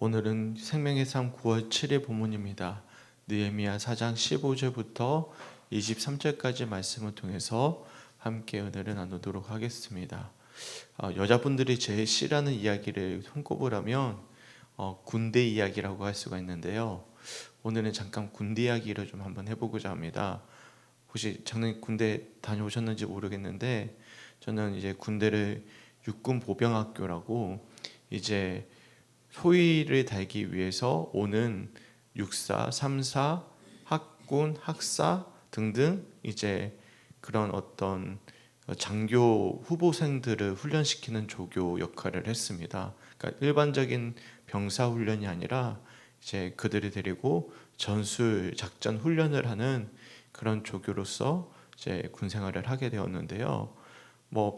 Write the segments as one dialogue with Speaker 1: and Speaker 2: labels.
Speaker 1: 오늘은 생명의 삶 9월 7일 본문입니다. 느헤미야 4장 15절부터 23절까지 말씀을 통해서 함께 은혜를 나누도록 하겠습니다. 여자분들이 제일 싫어하는 이야기를 손꼽으라면 군대 이야기라고 할 수가 있는데요. 오늘은 잠깐 군대 이야기를 좀 한번 해보고자 합니다. 혹시 작년 군대 다녀오셨는지 모르겠는데 저는 이제 군대를 육군 보병학교라고 이제 소위를 달기 위해서 오는 육사, 삼사, 학군, 학사 등등 이제 그런 어떤 장교 후보생들을 훈련시키는 조교 역할을 했습니다. 그러니까 일반적인 병사 훈련이 아니라 이제 그들을 데리고 전술 작전 훈련을 하는 그런 조교로서 이제 군 생활을 하게 되었는데요.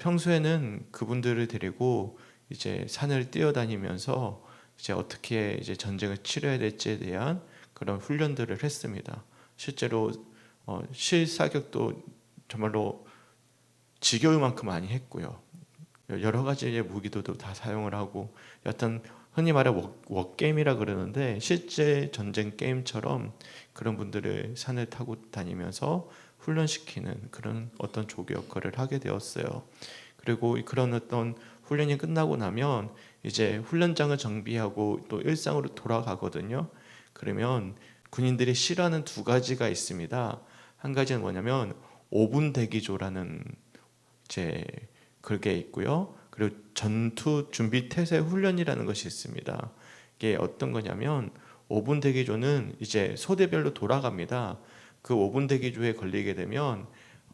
Speaker 1: 평소에는 그분들을 데리고 이제 산을 뛰어다니면서 이제 어떻게 이제 전쟁을 치러야 될지에 대한 그런 훈련들을 했습니다. 실제로 실사격도 정말로 지겨울 만큼 많이 했고요. 여러 가지의 무기도 다 사용을 하고 어떤 흔히 말해 워게임이라 그러는데 실제 전쟁 게임처럼 그런 분들을 산을 타고 다니면서 훈련시키는 그런 어떤 조교 역할을 하게 되었어요. 그리고 그런 어떤 훈련이 끝나고 나면 이제 훈련장을 정비하고 또 일상으로 돌아가거든요. 그러면 군인들이 싫어하는 두 가지가 있습니다. 한 가지는 뭐냐면 5분 대기조라는 이제 그게 있고요. 그리고 전투 준비 태세 훈련이라는 것이 있습니다. 이게 어떤 거냐면 5분 대기조는 이제 소대별로 돌아갑니다. 그 5분 대기조에 걸리게 되면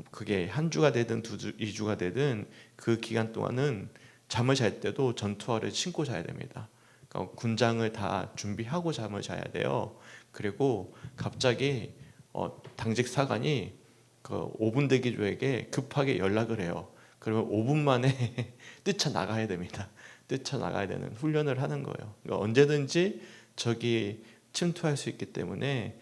Speaker 1: 그게 한 주가 되든 2주가 되든 그 기간 동안은 잠을 잘 때도 전투화를 신고 자야 됩니다. 그러니까 군장을 다 준비하고 잠을 자야 돼요. 그리고 갑자기 당직 사관이 그 5분 대기조에게 급하게 연락을 해요. 그러면 5분 만에 뛰쳐나가야 됩니다. 뛰쳐나가야 되는 훈련을 하는 거예요. 그러니까 언제든지 적이 침투할 수 있기 때문에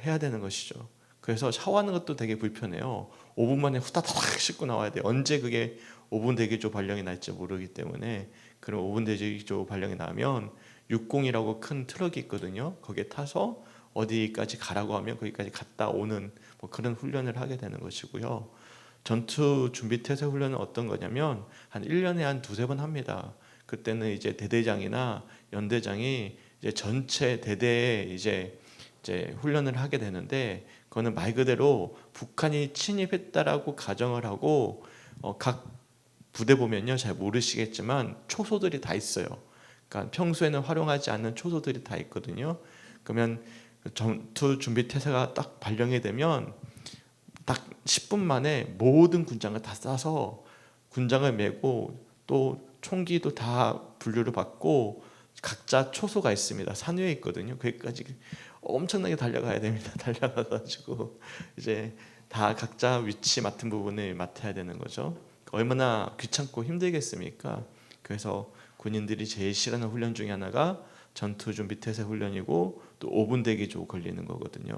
Speaker 1: 해야 되는 것이죠. 그래서 샤워하는 것도 되게 불편해요. 5분 만에 후다닥 씻고 나와야 돼요. 언제 그게 5분 대기조 발령이 날지 모르기 때문에 그럼 5분 대기조 발령이 나면 60이라고 큰 트럭이 있거든요. 거기에 타서 어디까지 가라고 하면 거기까지 갔다 오는 그런 훈련을 하게 되는 것이고요. 전투 준비 태세 훈련은 어떤 거냐면 한 1년에 한 두세 번 합니다. 그때는 이제 대대장이나 연대장이 이제 전체 대대에 이제 훈련을 하게 되는데 그거는 말 그대로 북한이 침입했다라고 가정을 하고 각 부대 보면요 잘 모르시겠지만 초소들이 다 있어요. 그러니까 평소에는 활용하지 않는 초소들이 다 있거든요. 그러면 전투 준비 태세가 딱 발령이 되면 딱 10분 만에 모든 군장을 다 싸서 군장을 메고 또 총기도 다 분류를 받고 각자 초소가 있습니다. 산 위에 있거든요. 거기까지 엄청나게 달려가야 됩니다. 달려가가지고 이제 다 각자 위치 맡은 부분을 맡아야 되는 거죠. 얼마나 귀찮고 힘들겠습니까? 그래서 군인들이 제일 싫어하는 훈련 중에 하나가 전투 준비 태세 훈련이고 또 5분 대기조 걸리는 거거든요.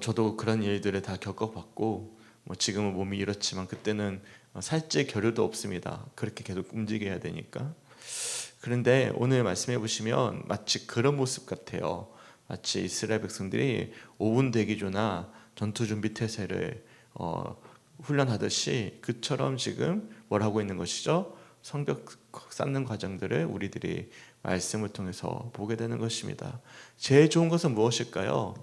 Speaker 1: 저도 그런 일들을 다 겪어봤고 지금은 몸이 이렇지만 그때는 살찔 겨를도 없습니다. 그렇게 계속 움직여야 되니까. 그런데 오늘 말씀해 보시면 마치 그런 모습 같아요. 마치 이스라엘 백성들이 5분 대기조나 전투 준비 태세를 훈련하듯이 그처럼 지금 뭘 하고 있는 것이죠? 성벽 쌓는 과정들을 우리들이 말씀을 통해서 보게 되는 것입니다. 제일 좋은 것은 무엇일까요?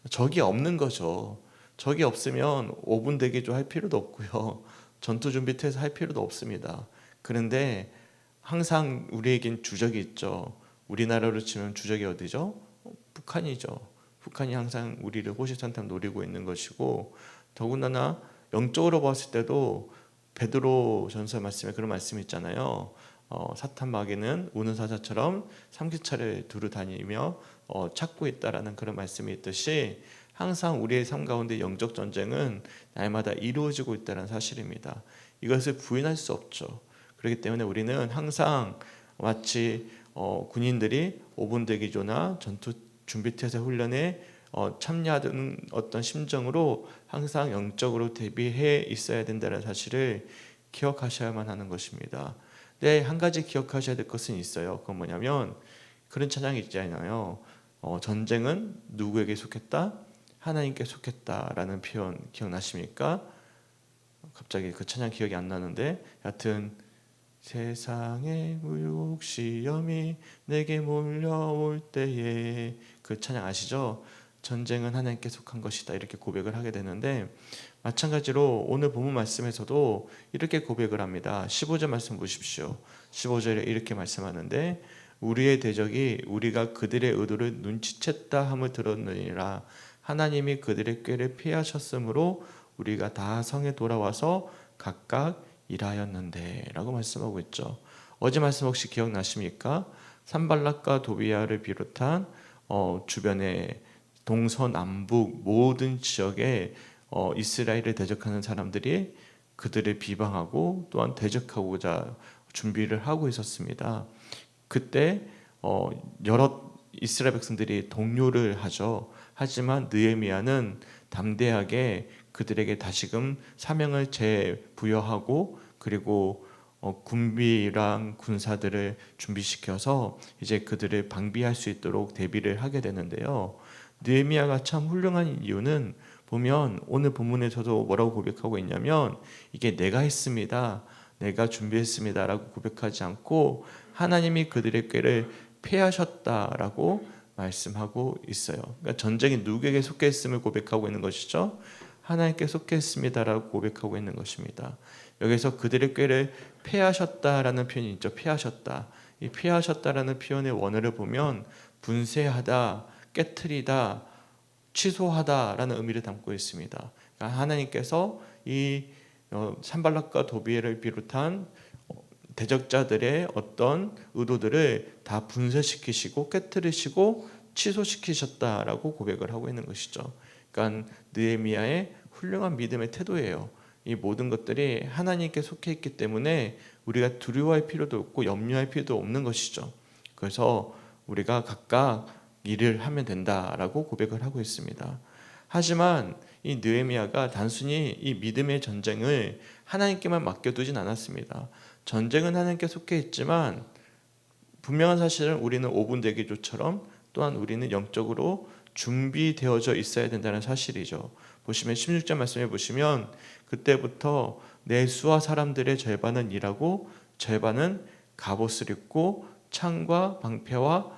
Speaker 1: 적이 없는 거죠. 적이 없으면 5분 대기조 할 필요도 없고요. 전투 준비 태세 할 필요도 없습니다. 그런데 항상 우리에겐 주적이 있죠. 우리나라로 치면 주적이 어디죠? 북한이죠. 북한이 항상 우리를 호시탐탐 노리고 있는 것이고 더군다나 영적으로 봤을 때도 베드로 전서 말씀에 그런 말씀이 있잖아요. 사탄 마귀는 우는 사자처럼 삼키차를 두루 다니며 찾고 있다라는 그런 말씀이 있듯이 항상 우리의 삶 가운데 영적 전쟁은 날마다 이루어지고 있다는 사실입니다. 이것을 부인할 수 없죠. 그렇기 때문에 우리는 항상 마치 군인들이 5분 대기조나 전투 준비태세 훈련에 참여하는 어떤 심정으로 항상 영적으로 대비해 있어야 된다는 사실을 기억하셔야만 하는 것입니다. 네, 한 가지 기억하셔야 될 것은 있어요. 그건 뭐냐면 그런 찬양이 있잖아요. 전쟁은 누구에게 속했다? 하나님께 속했다라는 표현 기억나십니까? 갑자기 그 찬양 기억이 안 나는데, 여하튼 세상의 물국 시험이 내게 몰려올 때에, 그 찬양 아시죠? 전쟁은 하나님께 속한 것이다, 이렇게 고백을 하게 되는데, 마찬가지로 오늘 본문 말씀에서도 이렇게 고백을 합니다. 15절 말씀 보십시오. 15절에 이렇게 말씀하는데, 우리의 대적이 우리가 그들의 의도를 눈치챘다 함을 들었느니라. 하나님이 그들의 꾀를 피하셨으므로 우리가 다 성에 돌아와서 각각 일하였는데, 라고 말씀하고 있죠. 어제 말씀 혹시 기억나십니까? 산발락과 도비아를 비롯한 주변의 동서남북 모든 지역에 이스라엘을 대적하는 사람들이 그들을 비방하고 또한 대적하고자 준비를 하고 있었습니다. 그때 여러 이스라엘 백성들이 동요를 하죠. 하지만 느헤미야는 담대하게 그들에게 다시금 사명을 재부여하고, 그리고 군비랑 군사들을 준비시켜서 이제 그들을 방비할 수 있도록 대비를 하게 되는데요. 느헤미야가 참 훌륭한 이유는 보면 오늘 본문에서도 뭐라고 고백하고 있냐면, 이게 내가 했습니다, 내가 준비했습니다 라고 고백하지 않고 하나님이 그들의 꾀를 패하셨다라고 말씀하고 있어요. 그러니까 전쟁이 누구에게 속해 있음을 고백하고 있는 것이죠. 하나님께 속해 있습니다라고 고백하고 있는 것입니다. 여기서 그들의 꾀를 패하셨다라는 표현이 있죠. 패하셨다. 이 패하셨다라는 표현의 원어를 보면 분쇄하다, 깨트리다, 취소하다라는 의미를 담고 있습니다. 그러니까 하나님께서 이 산발락과 도비에를 비롯한 대적자들의 어떤 의도들을 다 분쇄시키시고 깨트리시고 취소시키셨다라고 고백을 하고 있는 것이죠. 그러니까 느헤미야의 훌륭한 믿음의 태도예요. 이 모든 것들이 하나님께 속해 있기 때문에 우리가 두려워할 필요도 없고 염려할 필요도 없는 것이죠. 그래서 우리가 각각 일을 하면 된다라고 고백을 하고 있습니다. 하지만 이 느헤미야가 단순히 이 믿음의 전쟁을 하나님께만 맡겨두진 않았습니다. 전쟁은 하나님께 속해 있지만 분명한 사실은 우리는 5분 대기조처럼 또한 우리는 영적으로 준비되어져 있어야 된다는 사실이죠. 보시면 16절 말씀해 보시면, 그때부터 내 수하 사람들의 절반은 일하고 절반은 갑옷을 입고 창과 방패와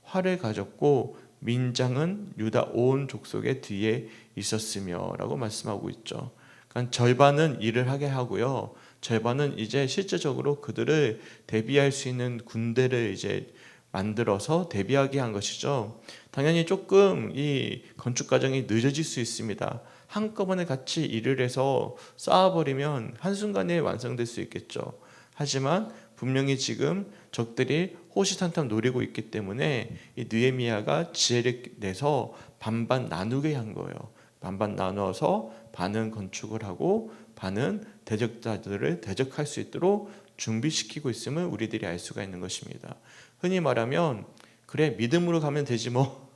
Speaker 1: 활을 가졌고 민장은 유다 온 족속의 뒤에 있었으며, 라고 말씀하고 있죠. 그러니까 절반은 일을 하게 하고요, 절반은 이제 실제적으로 그들을 대비할 수 있는 군대를 이제 만들어서 대비하게 한 것이죠. 당연히 조금 이 건축 과정이 늦어질 수 있습니다. 한꺼번에 같이 일을 해서 쌓아버리면 한순간에 완성될 수 있겠죠. 하지만 분명히 지금 적들이 호시탐탐 노리고 있기 때문에 이 느헤미야가 지혜를 내서 반반 나누게 한 거예요. 반반 나눠서 반은 건축을 하고 반은 대적자들을 대적할 수 있도록 준비시키고 있음을 우리들이 알 수가 있는 것입니다. 흔히 말하면 그래 믿음으로 가면 되지 뭐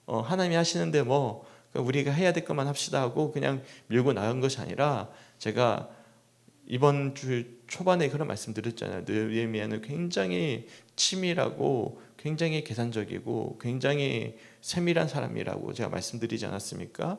Speaker 1: 하나님이 하시는데 뭐 우리가 해야 될 것만 합시다 하고 그냥 밀고 나간 것이 아니라, 제가 이번 주 초반에 그런 말씀 드렸잖아요. 느헤미야는 굉장히 치밀하고 굉장히 계산적이고 굉장히 세밀한 사람이라고 제가 말씀드리지 않았습니까?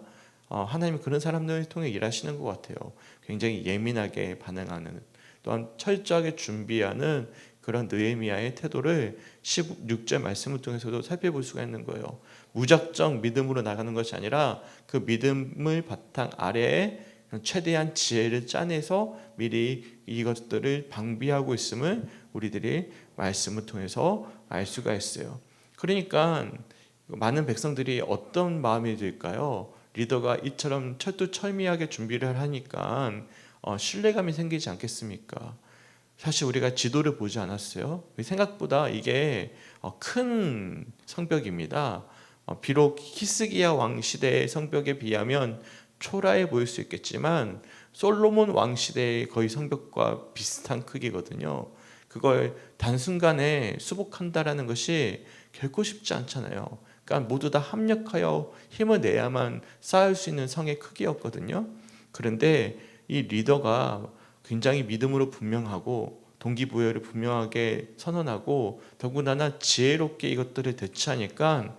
Speaker 1: 하나님은 그런 사람들을 통해 일하시는 것 같아요. 굉장히 예민하게 반응하는, 또한 철저하게 준비하는 그런 느헤미야의 태도를 16절 말씀을 통해서도 살펴볼 수가 있는 거예요. 무작정 믿음으로 나가는 것이 아니라 그 믿음을 바탕 아래에 최대한 지혜를 짜내서 미리 이것들을 방비하고 있음을 우리들이 말씀을 통해서 알 수가 있어요. 그러니까 많은 백성들이 어떤 마음이 들까요? 리더가 이처럼 철두철미하게 준비를 하니까 신뢰감이 생기지 않겠습니까? 사실 우리가 지도를 보지 않았어요. 생각보다 이게 큰 성벽입니다. 비록 히스기야 왕 시대의 성벽에 비하면 초라해 보일 수 있겠지만 솔로몬 왕 시대의 거의 성벽과 비슷한 크기거든요. 그걸 단순간에 수복한다라는 것이 결코 쉽지 않잖아요. 그러니까 모두 다 합력하여 힘을 내야만 쌓을 수 있는 성의 크기였거든요. 그런데 이 리더가 굉장히 믿음으로 분명하고 동기부여를 분명하게 선언하고 더군다나 지혜롭게 이것들을 대처하니까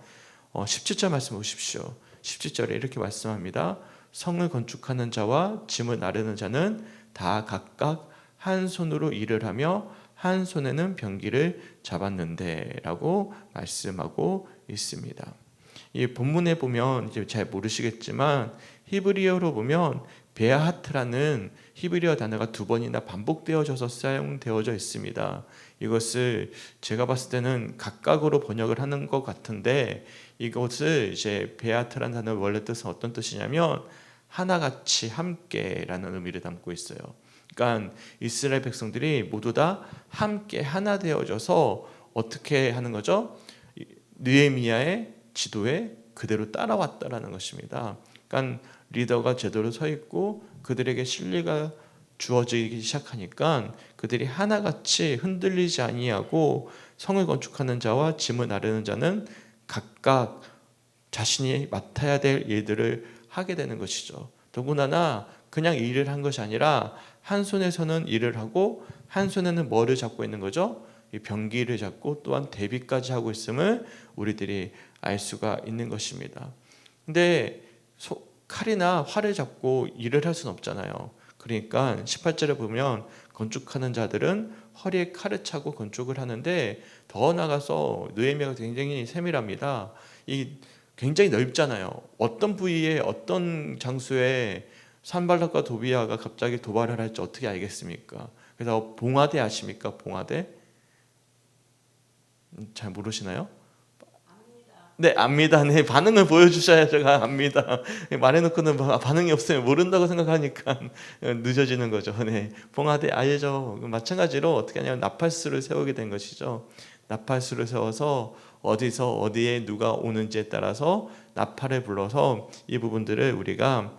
Speaker 1: 17절 말씀 보십시오. 17절에 이렇게 말씀합니다. 성을 건축하는 자와 짐을 나르는 자는 다 각각 한 손으로 일을 하며 한 손에는 병기를 잡았는데 라고 말씀하고 있습니다. 이 본문에 보면 이제 잘 모르시겠지만 히브리어로 보면 베아하트라는 히브리어 단어가 2번이나 반복되어져서 사용되어져 있습니다. 이것을 제가 봤을 때는 각각으로 번역을 하는 것 같은데 이것을 이제 베아하트라는 단어의 원래 뜻은 어떤 뜻이냐면 하나같이 함께라는 의미를 담고 있어요. 그러니까 이스라엘 백성들이 모두 다 함께 하나 되어져서 어떻게 하는 거죠? 느헤미야의 지도에 그대로 따라왔다라는 것입니다. 그러니까 리더가 제대로 서 있고 그들에게 신뢰가 주어지기 시작하니까 그들이 하나같이 흔들리지 아니하고 성을 건축하는 자와 짐을 나르는 자는 각각 자신이 맡아야 될 일들을 하게 되는 것이죠. 더군다나 그냥 일을 한 것이 아니라 한 손에서는 일을 하고 한 손에는 뭐를 잡고 있는 거죠? 이 병기를 잡고 또한 대비까지 하고 있음을 우리들이 알 수가 있는 것입니다. 근데 칼이나 활을 잡고 일을 할 수는 없잖아요. 그러니까 18절에 보면 건축하는 자들은 허리에 칼을 차고 건축을 하는데 더 나가서 느헤미야가 굉장히 세밀합니다. 이 굉장히 넓잖아요. 어떤 부위에 어떤 장소에 산발락과 도비아가 갑자기 도발을 할지 어떻게 알겠습니까? 그래서 봉화대 아십니까? 봉화대? 잘 모르시나요? 네, 압니다. 네, 반응을 보여주셔야 제가 압니다. 말해놓고는 반응이 없으면 모른다고 생각하니까 늦어지는 거죠. 네, 봉화대 알죠. 마찬가지로 어떻게 하냐면 나팔수를 세우게 된 것이죠. 나팔수를 세워서 어디서 어디에 누가 오는지에 따라서 나팔을 불러서 이 부분들을 우리가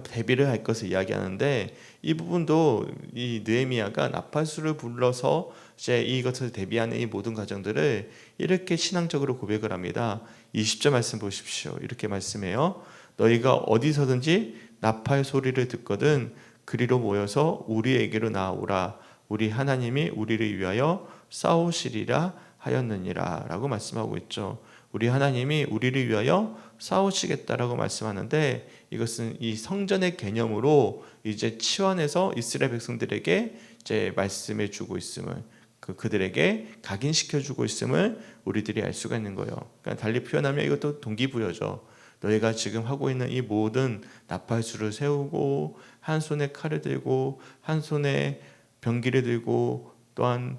Speaker 1: 대비를 할 것을 이야기하는데 이 부분도 이 느헤미야가 나팔수를 불러서 이제 이것을 대비하는 이 모든 과정들을 이렇게 신앙적으로 고백을 합니다. 20절 말씀 보십시오. 이렇게 말씀해요. 너희가 어디서든지 나팔 소리를 듣거든 그리로 모여서 우리에게로 나오라. 우리 하나님이 우리를 위하여 싸우시리라 하였느니라 라고 말씀하고 있죠. 우리 하나님이 우리를 위하여 싸우시겠다라고 말씀하는데 이것은 이 성전의 개념으로 이제 치환해서 이스라엘 백성들에게 이제 말씀해 주고 있음을 그들에게 각인시켜 주고 있음을 우리들이 알 수가 있는 거예요. 그러니까 달리 표현하면 이것도 동기부여죠. 너희가 지금 하고 있는 이 모든 나팔수를 세우고 한 손에 칼을 들고 한 손에 병기를 들고 또한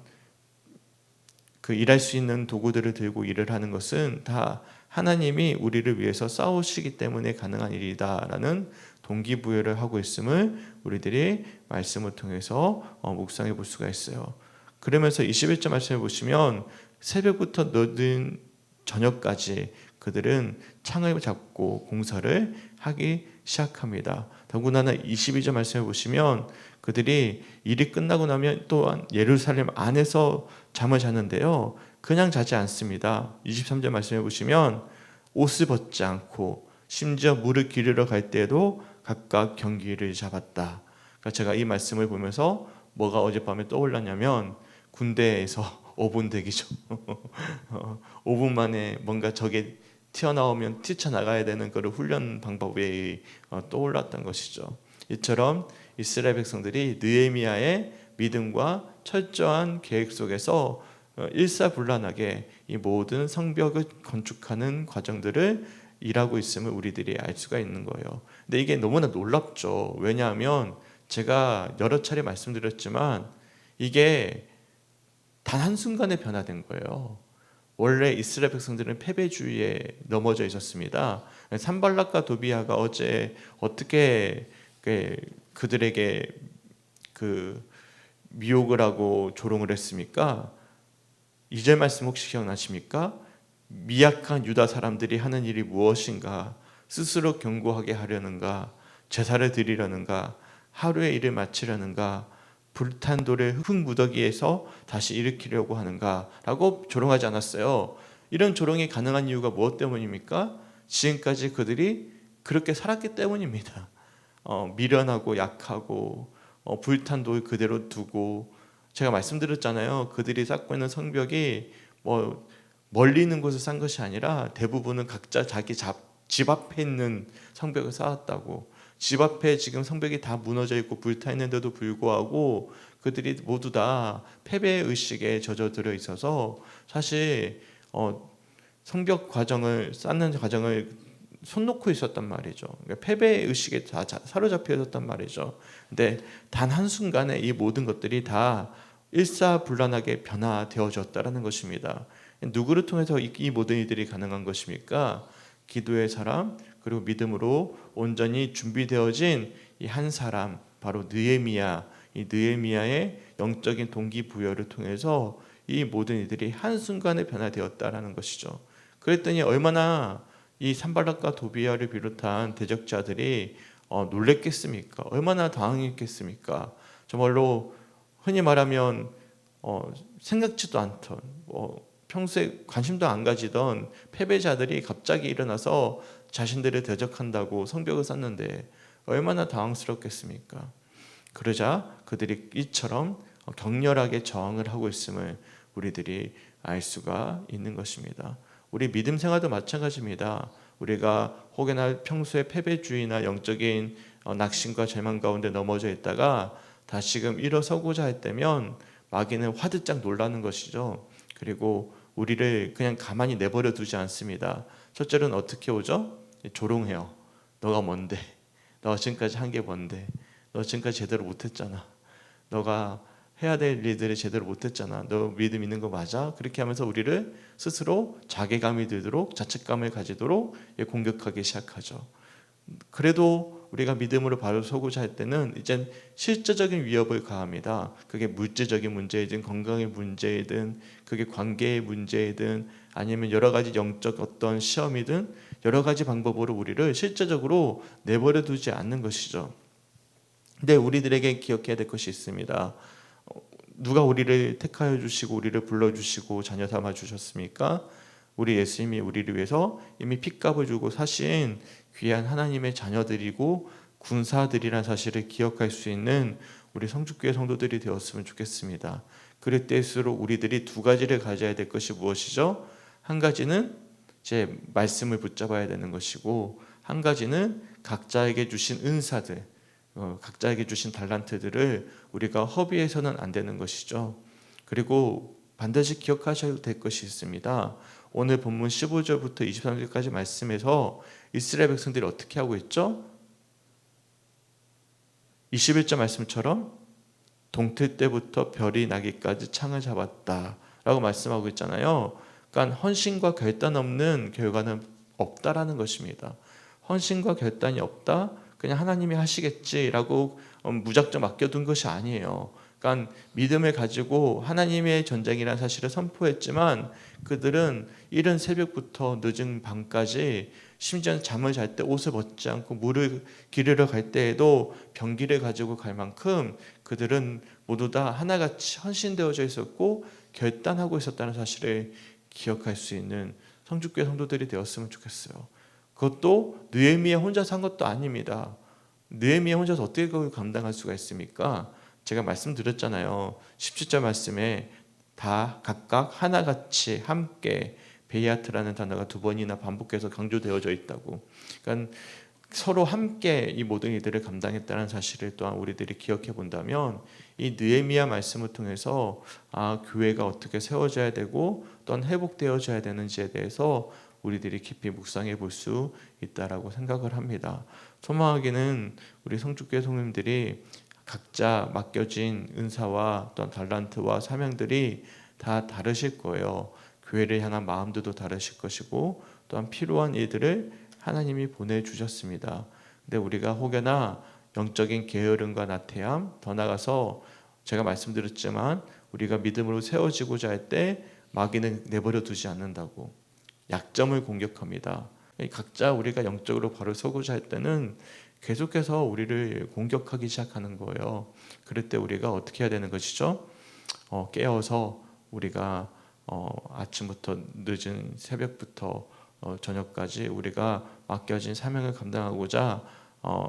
Speaker 1: 그 일할 수 있는 도구들을 들고 일을 하는 것은 다 하나님이 우리를 위해서 싸우시기 때문에 가능한 일이다라는 동기부여를 하고 있음을 우리들이 말씀을 통해서 묵상해 볼 수가 있어요. 그러면서 21절 말씀을 보시면 새벽부터 늦은 저녁까지 그들은 창을 잡고 공사를 하기 시작합니다. 더군다나 22절 말씀을 보시면 그들이 일이 끝나고 나면 또한 예루살렘 안에서 잠을 자는데요. 그냥 자지 않습니다. 23절 말씀해 보시면 옷을 벗지 않고 심지어 물을 기르러 갈 때에도 각각 경기를 잡았다. 그러니까 제가 이 말씀을 보면서 뭐가 어젯밤에 떠올랐냐면 군대에서 5분 대기죠. 5분 만에 뭔가 적이 튀어나오면 뛰쳐나가야 되는 그런 훈련 방법이 떠올랐던 것이죠. 이처럼 이스라엘 백성들이 느헤미야의 믿음과 철저한 계획 속에서 일사불란하게 이 모든 성벽을 건축하는 과정들을 일하고 있음을 우리들이 알 수가 있는 거예요. 근데 이게 너무나 놀랍죠. 왜냐하면 제가 여러 차례 말씀드렸지만 이게 단 한순간에 변화된 거예요. 원래 이스라엘 백성들은 패배주의에 넘어져 있었습니다. 산발락과 도비아가 어제 어떻게 그들에게 그 미혹을 하고 조롱을 했습니까? 2절 말씀 혹시 기억나십니까? 미약한 유다 사람들이 하는 일이 무엇인가? 스스로 견고하게 하려는가? 제사를 드리려는가? 하루의 일을 마치려는가? 불탄 돌을 흙무더기에서 다시 일으키려고 하는가? 라고 조롱하지 않았어요. 이런 조롱이 가능한 이유가 무엇 때문입니까? 지금까지 그들이 그렇게 살았기 때문입니다. 미련하고 약하고 불탄 돌 그대로 두고 제가 말씀드렸잖아요. 그들이 쌓고 있는 성벽이 뭐 멀리 있는 곳을 쌓은 것이 아니라 대부분은 각자 자기 집 앞에 있는 성벽을 쌓았다고. 집 앞에 지금 성벽이 다 무너져 있고 불타 있는데도 불구하고 그들이 모두 다 패배 의식에 젖어들어 있어서 사실 성벽 과정을 쌓는 과정을 손 놓고 있었단 말이죠. 그러니까 패배 의식에 다 사로잡혀 있었단 말이죠. 근데 단 한순간에 이 모든 것들이 다 일사불란하게 변화되어졌다라는 것입니다. 누구를 통해서 이 모든 일들이 가능한 것입니까? 기도의 사람, 그리고 믿음으로 온전히 준비되어진 이 한 사람, 바로 느헤미야. 이 느헤미야의 영적인 동기부여를 통해서 이 모든 일들이 한순간에 변화되었다라는 것이죠. 그랬더니 얼마나 이 산발락과 도비아를 비롯한 대적자들이 놀랬겠습니까? 얼마나 당황했겠습니까? 정말로 흔히 말하면 생각지도 않던 평소에 관심도 안 가지던 패배자들이 갑자기 일어나서 자신들을 대적한다고 성벽을 쌓는데 얼마나 당황스럽겠습니까? 그러자 그들이 이처럼 격렬하게 저항을 하고 있음을 우리들이 알 수가 있는 것입니다. 우리 믿음 생활도 마찬가지입니다. 우리가 혹여나 평소에 패배주의나 영적인 낙심과 절망 가운데 넘어져 있다가 다시금 일어서고자 할 때면 마귀는 화들짝 놀라는 것이죠. 그리고 우리를 그냥 가만히 내버려 두지 않습니다. 첫째로는 어떻게 오죠? 조롱해요. 너가 뭔데? 너 지금까지 한 게 뭔데? 너 지금까지 제대로 못했잖아. 너가 해야 될 일들을 제대로 못했잖아. 너 믿음 있는 거 맞아? 그렇게 하면서 우리를 스스로 자괴감이 들도록, 자책감을 가지도록 공격하기 시작하죠. 그래도 우리가 믿음으로 바로 서고자 할 때는 이제 실제적인 위협을 가합니다. 그게 물질적인 문제이든 건강의 문제이든 그게 관계의 문제이든 아니면 여러 가지 영적 어떤 시험이든 여러 가지 방법으로 우리를 실제적으로 내버려 두지 않는 것이죠. 근데 우리들에게 기억해야 될 것이 있습니다. 누가 우리를 택하여 주시고 우리를 불러주시고 자녀 삼아 주셨습니까? 우리 예수님이 우리를 위해서 이미 핏값을 주고 사신 귀한 하나님의 자녀들이고 군사들이란 사실을 기억할 수 있는 우리 성주교회 성도들이 되었으면 좋겠습니다. 그럴 때일수록 우리들이 두 가지를 가져야 될 것이 무엇이죠? 한 가지는 제 말씀을 붙잡아야 되는 것이고 한 가지는 각자에게 주신 은사들, 각자에게 주신 달란트들을 우리가 허비해서는 안 되는 것이죠. 그리고 반드시 기억하셔야 될 것이 있습니다. 오늘 본문 15절부터 23절까지 말씀에서 이스라엘 백성들이 어떻게 하고 있죠? 21절 말씀처럼 동틀 때부터 별이 나기까지 창을 잡았다 라고 말씀하고 있잖아요. 그러니까 헌신과 결단 없는 결과는 없다라는 것입니다. 헌신과 결단이 없다? 그냥 하나님이 하시겠지라고 무작정 맡겨둔 것이 아니에요. 그러니까 믿음을 가지고 하나님의 전쟁이라는 사실을 선포했지만 그들은 이른 새벽부터 늦은 밤까지 심지어 잠을 잘 때 옷을 벗지 않고 물을 기르러 갈 때에도 병기를 가지고 갈 만큼 그들은 모두 다 하나같이 헌신되어져 있었고 결단하고 있었다는 사실을 기억할 수 있는 성주교회 성도들이 되었으면 좋겠어요. 그것도 느헤미야 혼자서 한 것도 아닙니다. 느헤미야 혼자서 어떻게 그걸 감당할 수가 있습니까? 제가 말씀드렸잖아요. 17절 말씀에 다 각각 하나같이 함께 베이아트라는 단어가 두 번이나 반복해서 강조되어져 있다고. 그러니까 서로 함께 이 모든 일들을 감당했다는 사실을 또한 우리들이 기억해 본다면 이 느헤미야 말씀을 통해서 교회가 어떻게 세워져야 되고 또한 회복되어져야 되는지에 대해서 우리들이 깊이 묵상해 볼 수 있다라고 생각을 합니다. 소망하기는 우리 성주교회 성도님들이 각자 맡겨진 은사와 또한 달란트와 사명들이 다 다르실 거예요. 교회를 향한 마음도 다르실 것이고 또한 필요한 일들을 하나님이 보내주셨습니다. 근데 우리가 혹여나 영적인 게으름과 나태함, 더 나아가서 제가 말씀드렸지만 우리가 믿음으로 세워지고자 할 때 마귀는 내버려 두지 않는다고 약점을 공격합니다. 각자 우리가 영적으로 바로 서고자 할 때는 계속해서 우리를 공격하기 시작하는 거예요. 그럴 때 우리가 어떻게 해야 되는 것이죠? 깨어서 우리가 아침부터 늦은 새벽부터 저녁까지 우리가 맡겨진 사명을 감당하고자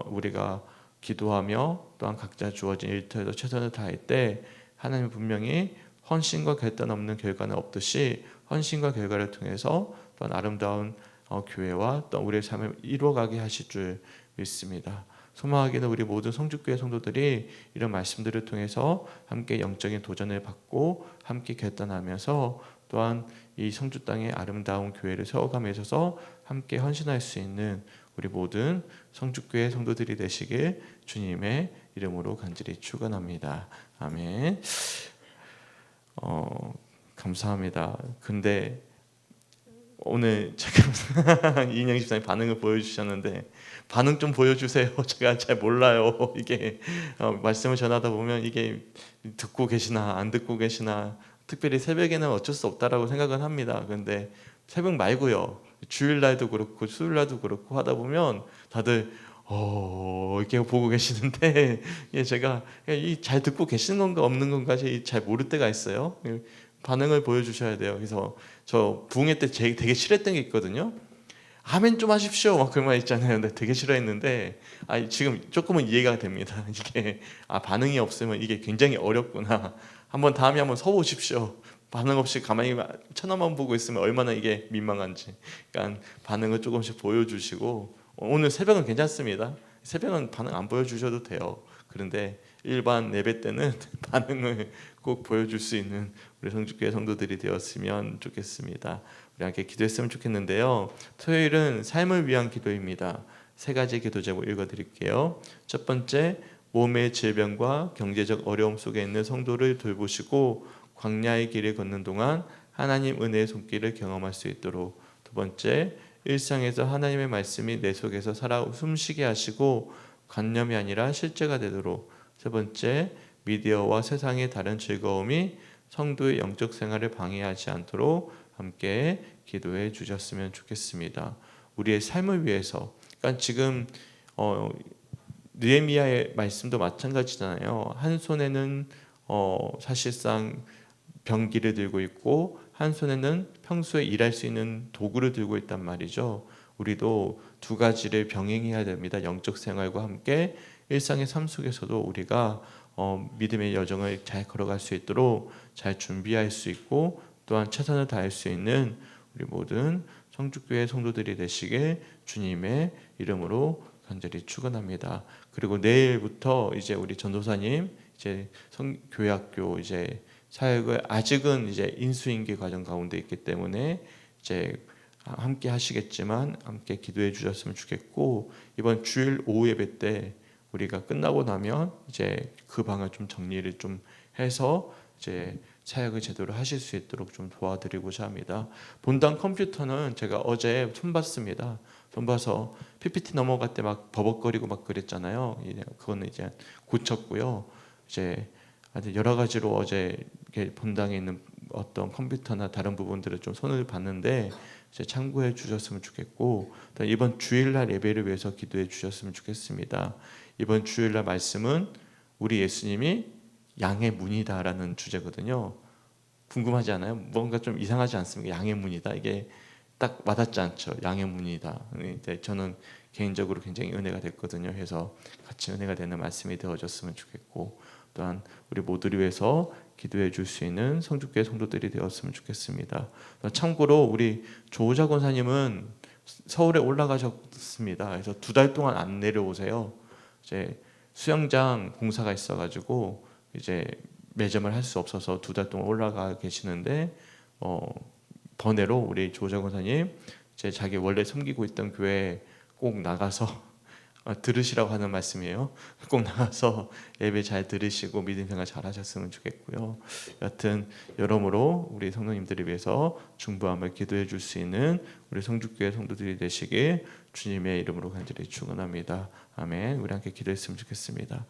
Speaker 1: 우리가 기도하며 또한 각자 주어진 일터에서 최선을 다할 때 하나님 분명히 헌신과 결단 없는 결과는 없듯이 헌신과 결과를 통해서 또한 아름다운 교회와 또 우리의 삶을 이루어가게 하실 줄 믿습니다. 소망하기는 우리 모든 성주교회 성도들이 이런 말씀들을 통해서 함께 영적인 도전을 받고 함께 결단하면서 또한 이 성주 땅에 아름다운 교회를 세워감에 있어서 함께 헌신할 수 있는 우리 모든 성주교회 성도들이 되시길 주님의 이름으로 간절히 축원합니다. 아멘. 감사합니다. 근데 오늘 제가 이인영 집사님 반응을 보여주셨는데 반응 좀 보여주세요. 제가 잘 몰라요. 이게 말씀을 전하다 보면 이게 듣고 계시나 안 듣고 계시나, 특별히 새벽에는 어쩔 수 없다라고 생각은 합니다. 근데 새벽 말고요, 주일날도 그렇고 수요일날도 그렇고 하다 보면 다들 이렇게 보고 계시는데 제가 이 잘 듣고 계시는 건가 없는 건가 잘 모를 때가 있어요. 반응을 보여주셔야 돼요. 그래서 저 부흥회 때 되게 싫어했던 게 있거든요. 아멘 좀 하십시오 막 그런 말 있잖아요. 근데 되게 싫어했는데 지금 조금은 이해가 됩니다. 이게 반응이 없으면 이게 굉장히 어렵구나. 다음에 한번 서보십시오. 반응 없이 가만히 천하만 보고 있으면 얼마나 이게 민망한지. 그러니까 반응을 조금씩 보여주시고, 오늘 새벽은 괜찮습니다. 새벽은 반응 안 보여주셔도 돼요. 그런데 일반 예배 때는 반응을 꼭 보여줄 수 있는 우리 성주교회 성도들이 되었으면 좋겠습니다. 우리 함께 기도했으면 좋겠는데요. 토요일은 삶을 위한 기도입니다. 세 가지 기도 제목 읽어드릴게요. 첫 번째, 몸의 질병과 경제적 어려움 속에 있는 성도를 돌보시고 광야의 길을 걷는 동안 하나님 은혜의 손길을 경험할 수 있도록. 두 번째, 일상에서 하나님의 말씀이 내 속에서 살아 숨쉬게 하시고 관념이 아니라 실제가 되도록. 세 번째, 미디어와 세상의 다른 즐거움이 성도의 영적 생활을 방해하지 않도록 함께 기도해 주셨으면 좋겠습니다. 우리의 삶을 위해서. 그러니까 지금 느헤미야의 말씀도 마찬가지잖아요. 한 손에는 사실상 병기를 들고 있고 한 손에는 평소에 일할 수 있는 도구를 들고 있단 말이죠. 우리도 두 가지를 병행해야 됩니다. 영적 생활과 함께 일상의 삶 속에서도 우리가 믿음의 여정을 잘 걸어갈 수 있도록 잘 준비할 수 있고 또한 최선을 다할 수 있는 우리 모든 성주교회 성도들이 되시길 주님의 이름으로 간절히 축원합니다. 그리고 내일부터 이제 우리 전도사님 이제 교회학교 이제 사역을 아직은 이제 인수인계 과정 가운데 있기 때문에 이제 함께 하시겠지만 함께 기도해 주셨으면 좋겠고, 이번 주일 오후 예배 때 우리가 끝나고 나면 이제 그 방을 좀 정리를 좀 해서 이제 사역을 제대로 하실 수 있도록 좀 도와드리고자 합니다. 본당 컴퓨터는 제가 어제 손봤습니다. 손봐서 PPT 넘어갈 때 막 버벅거리고 막 그랬잖아요. 그거는 이제 고쳤고요. 이제 여러 가지로 어제 본당에 있는 어떤 컴퓨터나 다른 부분들을 좀 손을 봤는데 이제 참고해 주셨으면 좋겠고, 이번 주일날 예배를 위해서 기도해 주셨으면 좋겠습니다. 이번 주일날 말씀은 우리 예수님이 양의 문이다라는 주제거든요. 궁금하지 않아요? 뭔가 좀 이상하지 않습니까? 양의 문이다. 이게 딱 와닿지 않죠. 양의 문이다. 저는 개인적으로 굉장히 은혜가 됐거든요. 그래서 같이 은혜가 되는 말씀이 되어졌으면 좋겠고, 또한 우리 모두를 위해서 기도해 줄 수 있는 성주교회 성도들이 되었으면 좋겠습니다. 참고로 우리 조우자 권사님은 서울에 올라가셨습니다. 그래서 2달 동안 안 내려오세요. 이제 수영장 공사가 있어가지고 이제 매점을 할 수 없어서 2달 동안 올라가 계시는데 번외로 우리 조우자 권사님 이제 자기 원래 섬기고 있던 교회 꼭 나가서 들으시라고 하는 말씀이에요. 꼭 나가서 예배 잘 들으시고 믿음 생활 잘 하셨으면 좋겠고요. 여튼 여러모로 우리 성도님들을 위해서 중보함을 기도해 줄 수 있는 우리 성주교회 성도들이 되시길 주님의 이름으로 간절히 축원합니다. 아멘. 우리 함께 기도했으면 좋겠습니다.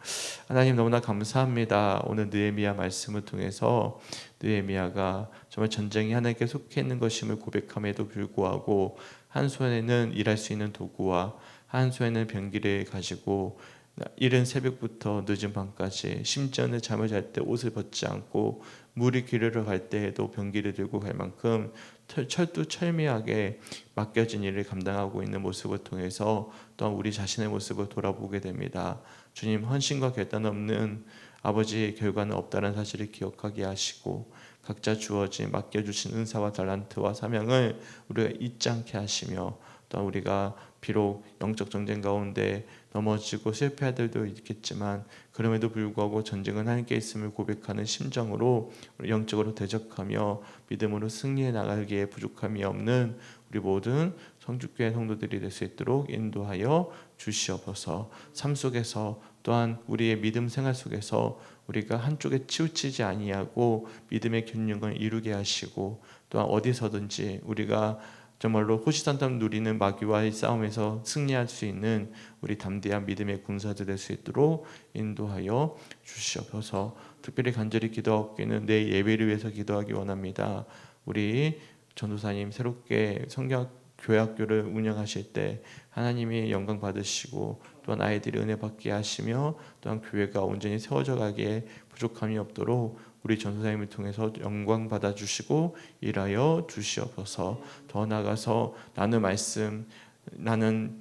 Speaker 1: 하나님 너무나 감사합니다. 오늘 느헤미야 말씀을 통해서 느헤미야가 정말 전쟁이 하나님께 속해 있는 것임을 고백함에도 불구하고 한 손에는 일할 수 있는 도구와 한 손에는 병기를 가지고 이른 새벽부터 늦은 밤까지 심지어는 잠을 잘 때 옷을 벗지 않고 물이 기르러 갈 때에도 병기를 들고 갈 만큼 철두철미하게 맡겨진 일을 감당하고 있는 모습을 통해서 또한 우리 자신의 모습을 돌아보게 됩니다. 주님, 헌신과 결단 없는 아버지의 결과는 없다는 사실을 기억하게 하시고 각자 주어진 맡겨주신 은사와 달란트와 사명을 우리가 잊지 않게 하시며, 또 우리가 비록 영적 전쟁 가운데 넘어지고 실패할 때도 있겠지만 그럼에도 불구하고 전쟁은 하나님께 있음을 고백하는 심정으로 우리 영적으로 대적하며 믿음으로 승리해 나가기에 부족함이 없는 우리 모든 성주교회 성도들이 될 수 있도록 인도하여 주시옵소서. 삶 속에서 또한 우리의 믿음 생활 속에서 우리가 한쪽에 치우치지 아니하고 믿음의 균형을 이루게 하시고, 또한 어디서든지 우리가 정말로 호시탐탐 누리는 마귀와의 싸움에서 승리할 수 있는 우리 담대한 믿음의 군사들 될 수 있도록 인도하여 주시옵소서. 특별히 간절히 기도하기는 내 예배를 위해서 기도하기 원합니다. 우리 전도사님 새롭게 교회학교를 운영하실 때 하나님이 영광 받으시고 또한 아이들이 은혜 받게 하시며 또한 교회가 온전히 세워져 가기에 부족함이 없도록 우리 전도사님을 통해서 영광 받아주시고 일하여 주시옵소서. 더 나아가서 나는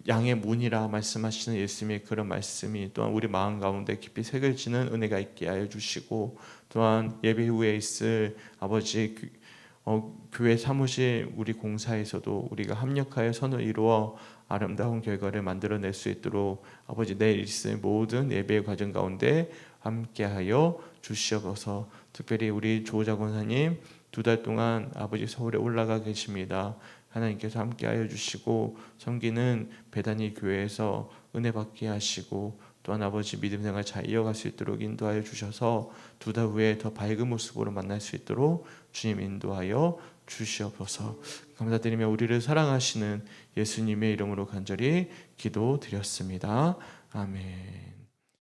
Speaker 1: 양의 문이라 말씀하시는 예수님의 그런 말씀이 또한 우리 마음 가운데 깊이 새겨지는 은혜가 있게 하여 주시고, 또한 예배 후에 있을 아버지 교회 사무실 우리 공사에서도 우리가 합력하여 선을 이루어 아름다운 결과를 만들어낼 수 있도록 아버지 내일 있을 모든 예배의 과정 가운데 함께하여 주시옵소서. 특별히 우리 조자 권사님 2달 동안 아버지 서울에 올라가 계십니다. 하나님께서 함께하여 주시고 섬기는 베다니 교회에서 은혜 받게 하시고 또한 아버지 믿음 생활 잘 이어갈 수 있도록 인도하여 주셔서 2달 후에 더 밝은 모습으로 만날 수 있도록 주님 인도하여 주시옵소서. 감사드리며 우리를 사랑하시는 예수님의 이름으로 간절히 기도드렸습니다. 아멘.